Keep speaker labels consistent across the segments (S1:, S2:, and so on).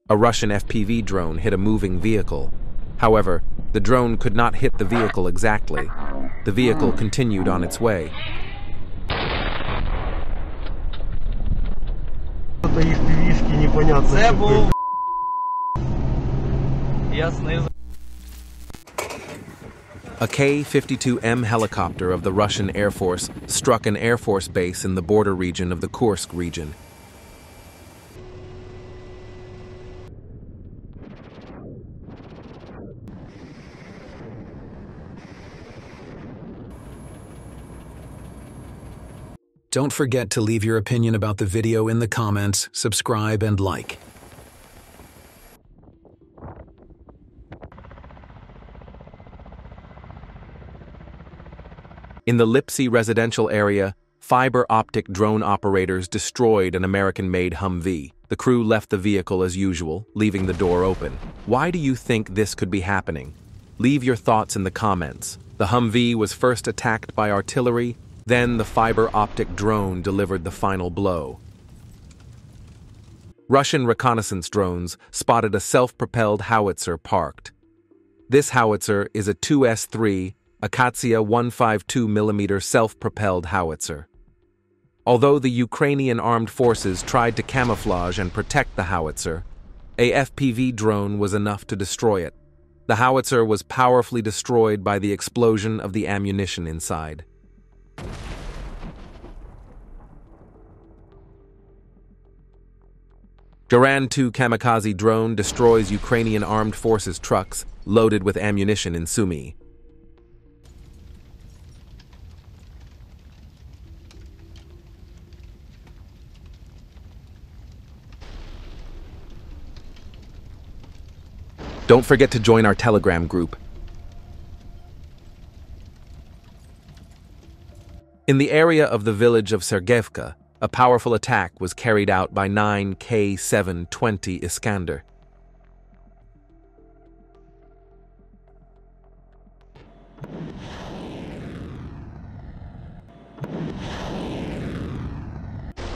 S1: A Russian FPV drone hit a moving vehicle. However, the drone could not hit the vehicle exactly. The vehicle continued on its way. A K-52M helicopter of the Russian Air Force struck an Air Force base in the border region of the Kursk region.
S2: Don't forget to leave your opinion about the video in the comments, subscribe, and like.
S1: In the Lipsy residential area, fiber optic drone operators destroyed an American-made Humvee. The crew left the vehicle as usual, leaving the door open. Why do you think this could be happening? Leave your thoughts in the comments. The Humvee was first attacked by artillery, then the fiber optic drone delivered the final blow. Russian reconnaissance drones spotted a self-propelled howitzer parked. This howitzer is a 2S3 Akatsiya 152mm self-propelled howitzer. Although the Ukrainian armed forces tried to camouflage and protect the howitzer, a FPV drone was enough to destroy it. The howitzer was powerfully destroyed by the explosion of the ammunition inside. Garan-2 kamikaze drone destroys Ukrainian armed forces trucks loaded with ammunition in Sumy. Don't forget to join our Telegram group. In the area of the village of Sergeyevka, a powerful attack was carried out by 9 K-720 Iskander.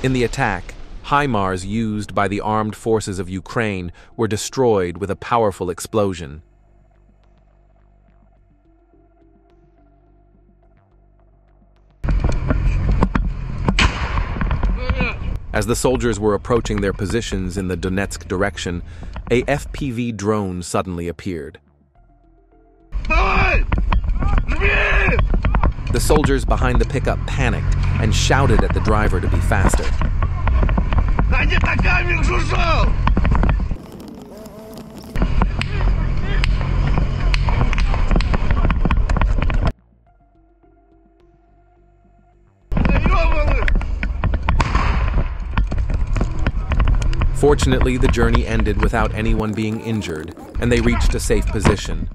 S1: In the attack, Himars used by the armed forces of Ukraine were destroyed with a powerful explosion. As the soldiers were approaching their positions in the Donetsk direction, a FPV drone suddenly appeared. The soldiers behind the pickup panicked and shouted at the driver to be faster. Fortunately, the journey ended without anyone being injured, and they reached a safe position.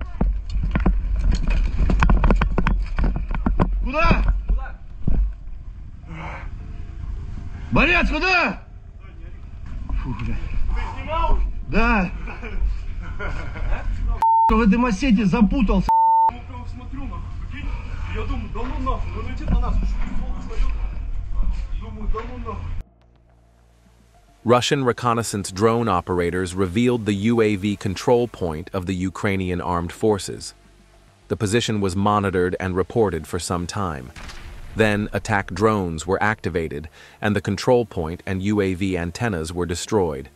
S3: Борец, куда? Фу, бля. Ты снимал? Да. В этой массете запутался. Смотрю, нахуй. Я думаю, да ну нахуй, он летит на нас. Думаю, да ну нахуй.
S1: Russian reconnaissance drone operators revealed the UAV control point of the Ukrainian armed forces. The position was monitored and reported for some time. Then, attack drones were activated, and the control point and UAV antennas were destroyed.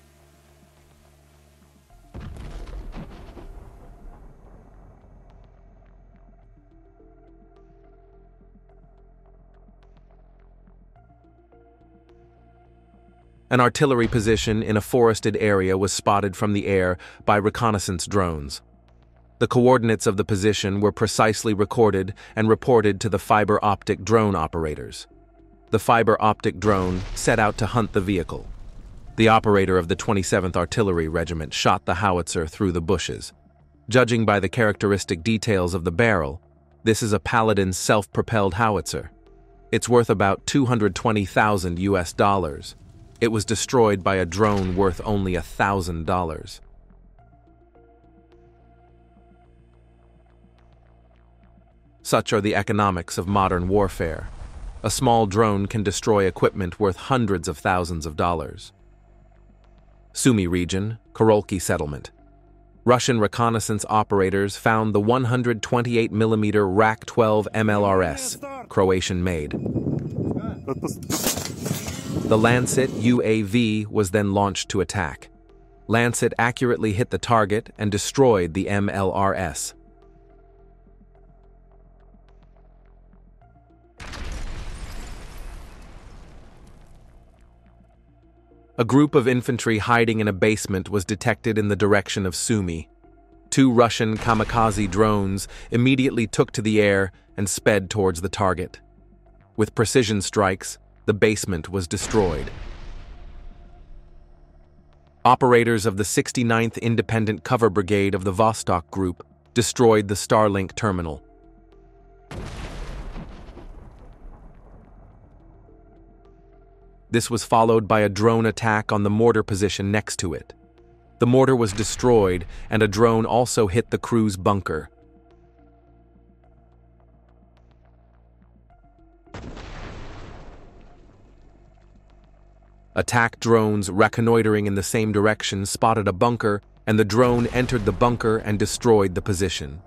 S1: An artillery position in a forested area was spotted from the air by reconnaissance drones. The coordinates of the position were precisely recorded and reported to the fiber optic drone operators. The fiber optic drone set out to hunt the vehicle. The operator of the 27th Artillery Regiment shot the howitzer through the bushes. Judging by the characteristic details of the barrel, this is a Paladin self-propelled howitzer. It's worth about $220,000 US. It was destroyed by a drone worth only $1,000. Such are the economics of modern warfare. a small drone can destroy equipment worth hundreds of thousands of dollars. Sumy region, Korolki settlement. Russian reconnaissance operators found the 128mm Rak-12 MLRS, Croatian-made. The Lancet UAV was then launched to attack. Lancet accurately hit the target and destroyed the MLRS. A group of infantry hiding in a basement was detected in the direction of Sumy. 2 Russian kamikaze drones immediately took to the air and sped towards the target. With precision strikes, the basement was destroyed. Operators of the 69th Independent Cover Brigade of the Vostok Group destroyed the Starlink terminal. This was followed by a drone attack on the mortar position next to it. The mortar was destroyed, and a drone also hit the crew's bunker. Attack drones reconnoitering in the same direction spotted a bunker, and the drone entered the bunker and destroyed the position.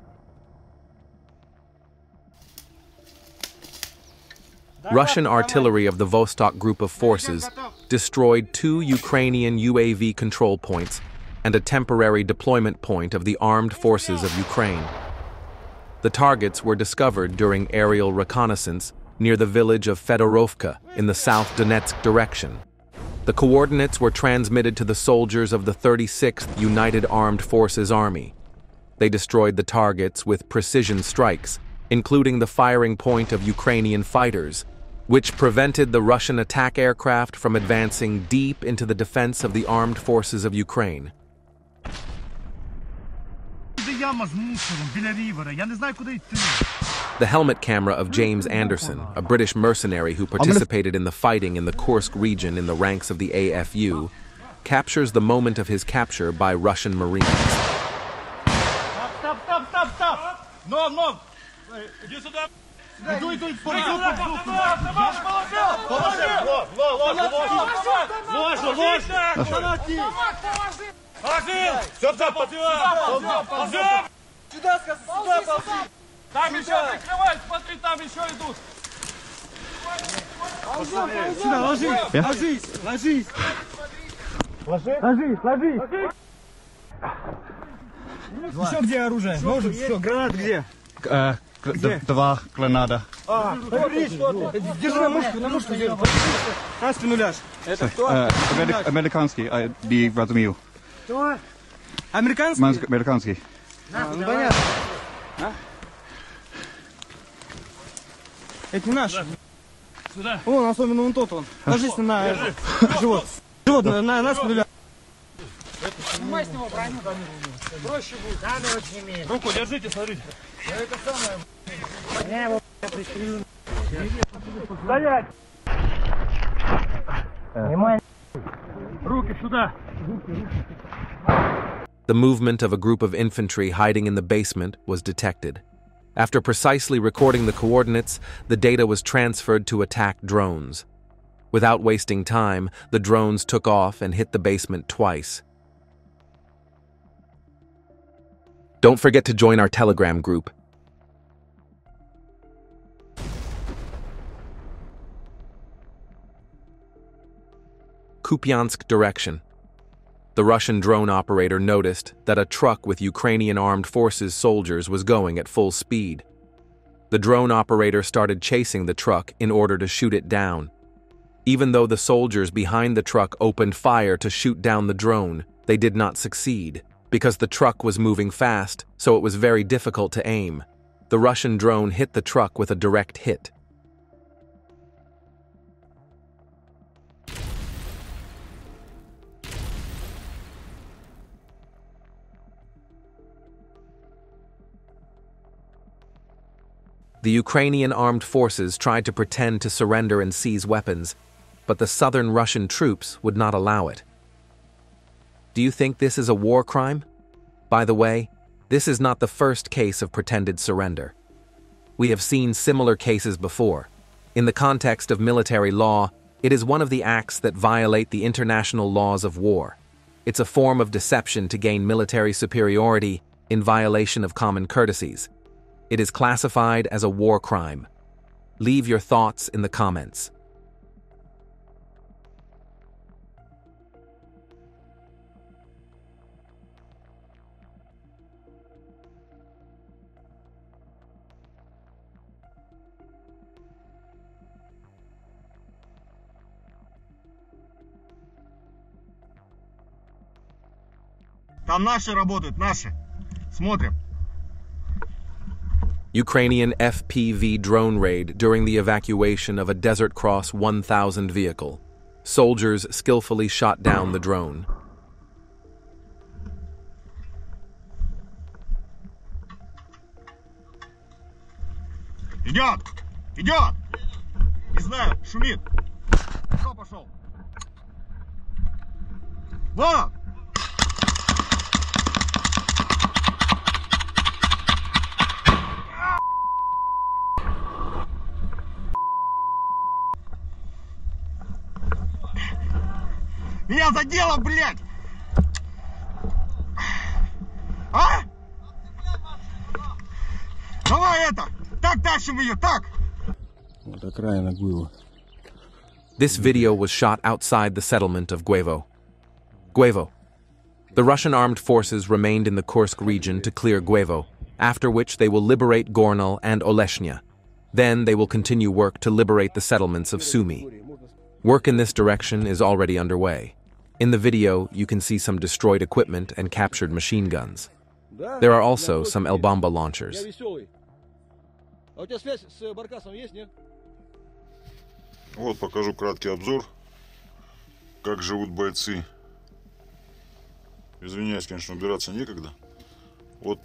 S1: Russian artillery of the Vostok group of forces destroyed 2 Ukrainian UAV control points and a temporary deployment point of the armed forces of Ukraine. The targets were discovered during aerial reconnaissance near the village of Fedorovka in the South Donetsk direction. The coordinates were transmitted to the soldiers of the 36th United Armed Forces Army. They destroyed the targets with precision strikes, including the firing point of Ukrainian fighters, which prevented the Russian attack aircraft from advancing deep into the defense of the armed forces of Ukraine. The helmet camera of James Anderson, a British mercenary who participated in the fighting in the Kursk region in the ranks of the AFU, captures the moment of his capture by Russian Marines.
S3: Stop! No! Иди сюда! Иду! Сюда! Там еще прикрывай, смотри, там еще идут! Сюда, ложись! Ложись! Еще где оружие? Ножик, все, гранат где?
S4: Два граната.
S3: Держи на мушку держи. На спину ляжь. Это кто?
S4: Американский, не разумею.
S3: Кто? Американский?
S4: Американский.
S3: Ну понятно. Это наш. Сюда. Вон, особенно вон тот он. Ложись на живот. Живот на спину ляжь. Снимай с него броню. Проще будет. Камеру сними. Руку держите, смотрите. Это самое. Я его пристрелю. Стоять! Снимай. Руки сюда.
S1: The movement of a group of infantry hiding in the basement was detected. After precisely recording the coordinates, the data was transferred to attack drones. Without wasting time, the drones took off and hit the basement twice. Don't forget to join our Telegram group. Kupiansk direction. The Russian drone operator noticed that a truck with Ukrainian armed forces soldiers was going at full speed. The drone operator started chasing the truck in order to shoot it down. Even though the soldiers behind the truck opened fire to shoot down the drone, they did not succeed, because the truck was moving fast, so it was very difficult to aim. The Russian drone hit the truck with a direct hit. The Ukrainian armed forces tried to pretend to surrender and seize weapons, but the southern Russian troops would not allow it. Do you think this is a war crime? By the way, this is not the first case of pretended surrender. We have seen similar cases before. In the context of military law, it is one of the acts that violate the international laws of war. It's a form of deception to gain military superiority in violation of common courtesies. It is classified as a war crime. Leave your thoughts in the comments.
S3: Там наши работают, наши. Смотрим.
S1: Ukrainian FPV drone raid during the evacuation of a Desert Cross 1000 vehicle. Soldiers skillfully shot down the drone.
S3: Идет! Идет! Не знаю, шумит. Кто пошел? Вон! Меня задело, блядь! А? Давай это! Так тащим ее, так!
S5: Вот окраина Гуева.
S1: This video was shot outside the settlement of Guevo. Guevo. The Russian armed forces remained in the Kursk region to clear Guevo, after which they will liberate Gornal and Oleshnya. Then they will continue work to liberate the settlements of Sumy. Work in this direction is already underway. In the video, you can see some destroyed equipment and captured machine guns. There are also some L-bomba launchers.
S6: Вот покажу краткий обзор, как живут бойцы. Извиняюсь, конечно, убираться некогда. Вот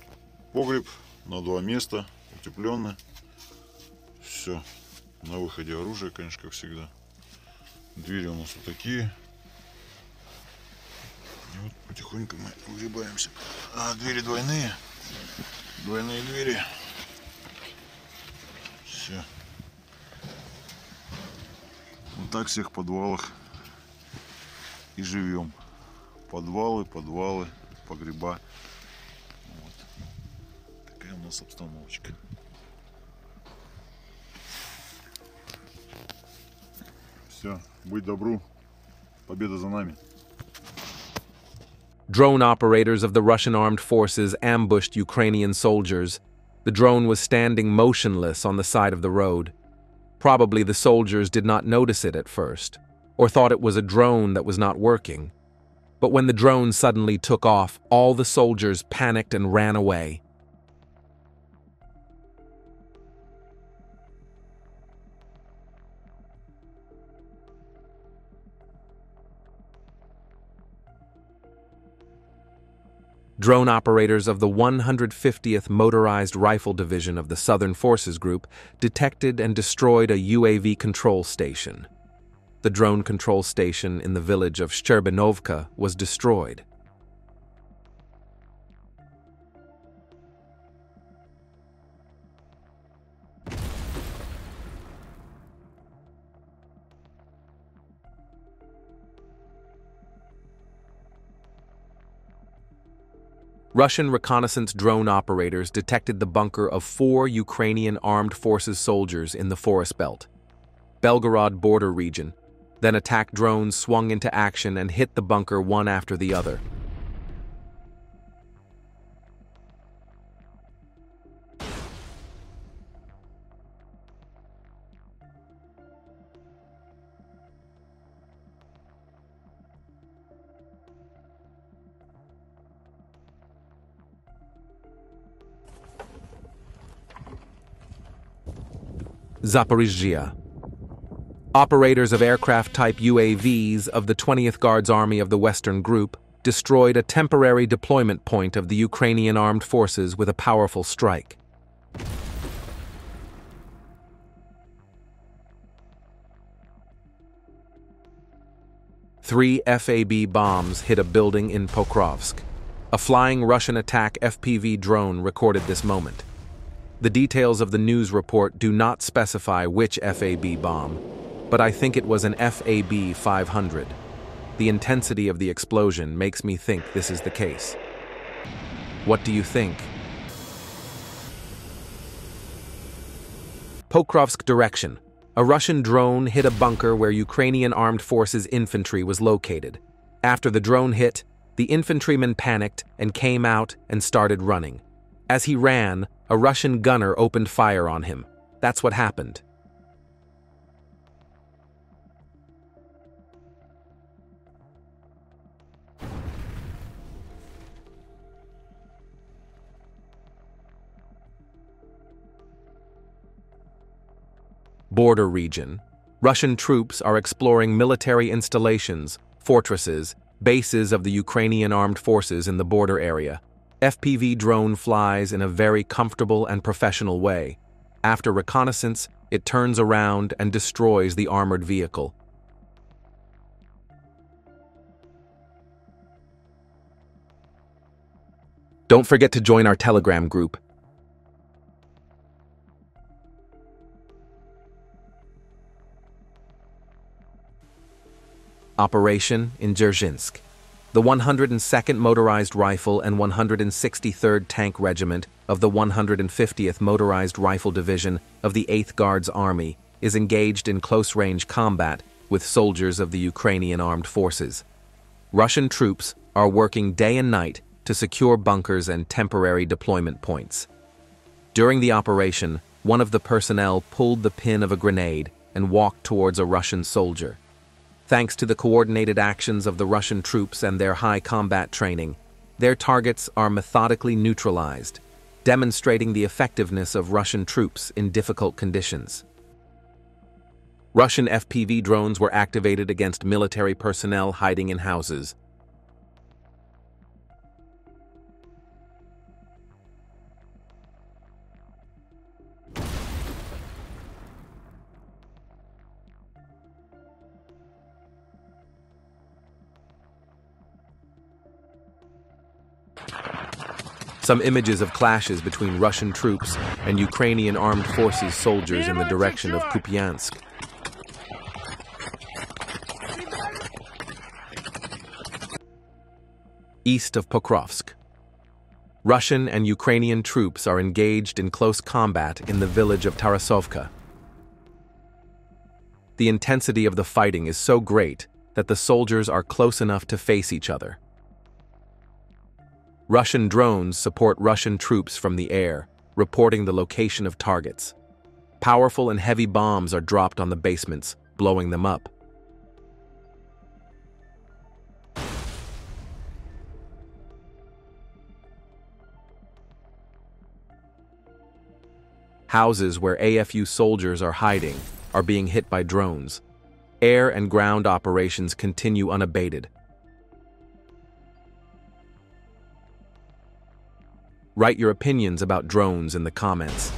S6: погреб на 2 места, утепленный. Все, на выходе оружие, конечно, как всегда. Двери у нас вот такие. И вот потихоньку мы выгребаемся. А двери двойные. Двойные двери. Все. Вот так в всех подвалах и живем. Подвалы, подвалы, погреба. Вот. Такая у нас обстановочка. Все, быть добру. Победа за нами.
S1: Drone operators of the Russian armed forces ambushed Ukrainian soldiers. The drone was standing motionless on the side of the road. Probably the soldiers did not notice it at first, or thought it was a drone that was not working. But when the drone suddenly took off, all the soldiers panicked and ran away. Drone operators of the 150th Motorized Rifle Division of the Southern Forces Group detected and destroyed a UAV control station. The drone control station in the village of Shcherbanovka was destroyed. Russian reconnaissance drone operators detected the bunker of 4 Ukrainian armed forces soldiers in the forest belt, Belgorod border region. Then attack drones swung into action and hit the bunker one after the other. Zaporizhzhia. Operators of aircraft-type UAVs of the 20th Guards Army of the Western Group destroyed a temporary deployment point of the Ukrainian armed forces with a powerful strike. Three FAB bombs hit a building in Pokrovsk. A flying Russian attack FPV drone recorded this moment. The details of the news report do not specify which FAB bomb, but I think it was an FAB 500. The intensity of the explosion makes me think this is the case. What do you think? Pokrovsk direction. A Russian drone hit a bunker where Ukrainian armed forces infantry was located. After the drone hit, the infantryman panicked and came out and started running. As he ran, a Russian gunner opened fire on him. That's what happened. Border region. Russian troops are exploring military installations, fortresses, bases of the Ukrainian armed forces in the border area. FPV drone flies in a very comfortable and professional way. After reconnaissance, it turns around and destroys the armored vehicle. Don't forget to join our Telegram group. Operation in Dzerzhinsk. The 102nd Motorized Rifle and 163rd Tank Regiment of the 150th Motorized Rifle Division of the 8th Guards Army is engaged in close-range combat with soldiers of the Ukrainian armed forces. Russian troops are working day and night to secure bunkers and temporary deployment points. During the operation, one of the personnel pulled the pin of a grenade and walked towards a Russian soldier. Thanks to the coordinated actions of the Russian troops and their high combat training, their targets are methodically neutralized, demonstrating the effectiveness of Russian troops in difficult conditions. Russian FPV drones were activated against military personnel hiding in houses. Some images of clashes between Russian troops and Ukrainian armed forces soldiers in the direction of Kupiansk. East of Pokrovsk. Russian and Ukrainian troops are engaged in close combat in the village of Tarasovka. The intensity of the fighting is so great that the soldiers are close enough to face each other. Russian drones support Russian troops from the air, reporting the location of targets. Powerful and heavy bombs are dropped on the basements, blowing them up. Houses where AFU soldiers are hiding are being hit by drones. Air and ground operations continue unabated. Write your opinions about drones in the comments.